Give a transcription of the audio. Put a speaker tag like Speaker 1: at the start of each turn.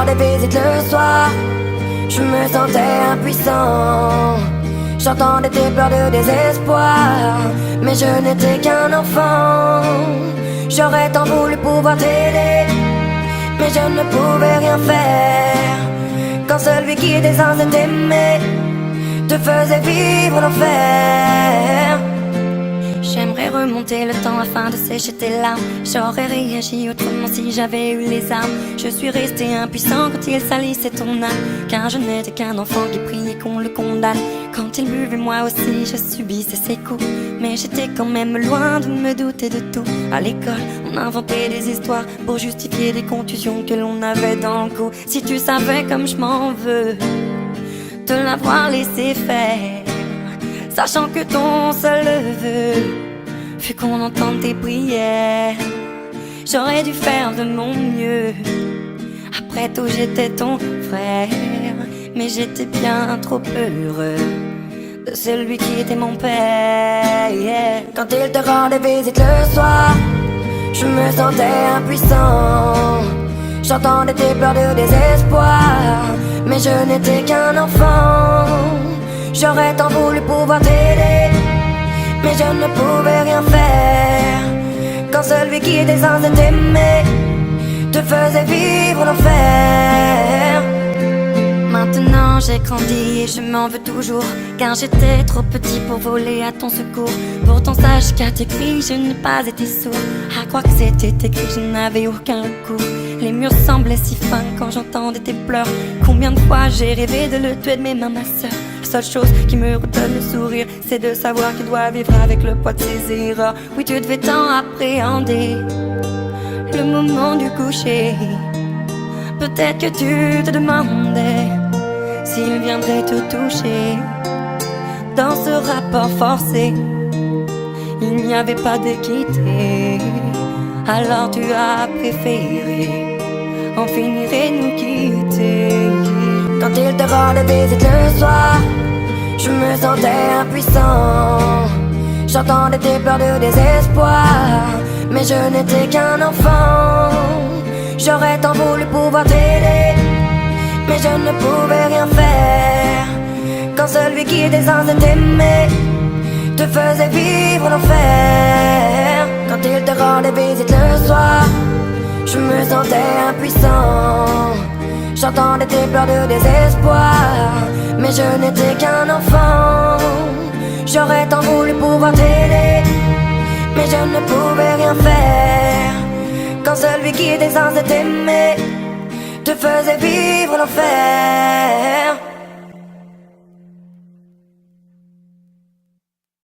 Speaker 1: rends des visites le soir, je me sentais impuissant. J'entendais tes pleurs de désespoir, mais je n'étais qu'un enfant. J'aurais tant voulu pouvoir t'aider, mais je ne pouvais rien faire. Quand celui qui était censé t'aimer te faisait vivre l'enfer.
Speaker 2: J'aimerais remonter le temps afin de sécher tes larmes. J'aurais réagi autrement si j'avais eu les armes. Je suis resté impuissant quand il salissait ton âme, car je n'étais qu'un enfant qui priait qu'on le condamne. Quand il buvait, moi aussi je subissais ses coups, mais j'étais quand même loin de me douter de tout. À l'école, on inventait des histoires pour justifier des contusions que l'on avait dans le cou. Si tu savais comme je m'en veux de l'avoir laissé faire, sachant que ton seul vœu fut qu'on entende tes prières. J'aurais dû faire de mon mieux. Après tout, j'étais ton frère, mais j'étais bien trop heureux de celui qui était mon père.
Speaker 1: Quand il te rendait visite le soir, je me sentais impuissant. J'entendais tes pleurs de désespoir, mais je n'étais qu'un enfant. J'aurais tant voulu pouvoir t'aider, mais je ne pouvais rien faire. Quand celui qui était censé t'aimer te faisait vivre l'enfer.
Speaker 2: Maintenant j'ai grandi et je m'en veux toujours, car j'étais trop petit pour voler à ton secours. Pourtant sache qu'à tes cris je n'ai pas été sourd. À croire que c'était écrit, je n'avais aucun coup. Les murs semblaient si fins quand j'entendais tes pleurs. Combien de fois j'ai rêvé de le tuer de mes mains, ma sœur. La seule chose qui me redonne le sourire, c'est de savoir qu'il doit vivre avec le poids de ses erreurs. Oui, tu devais tant appréhender le moment du coucher. Peut-être que tu te demandais s'il viendrait te toucher. Dans ce rapport forcé, il n'y avait pas d'équité. Alors tu as préféré en finir et nous quitter.
Speaker 1: Quand il te rendait visite le soir, je me sentais impuissant. J'entendais tes pleurs de désespoir, mais je n'étais qu'un enfant. J'aurais tant voulu pouvoir t'aider, mais je ne pouvais rien faire. Quand celui qui était censé t'aimer te faisait vivre l'enfer. Quand il te rendait visite le soir, je me sentais impuissant. J'entendais tes pleurs de désespoir, mais je n'étais qu'un enfant. J'aurais tant voulu pouvoir t'aider, mais je ne pouvais rien faire. Quand celui qui était censé t'aimer te faisait vivre l'enfer.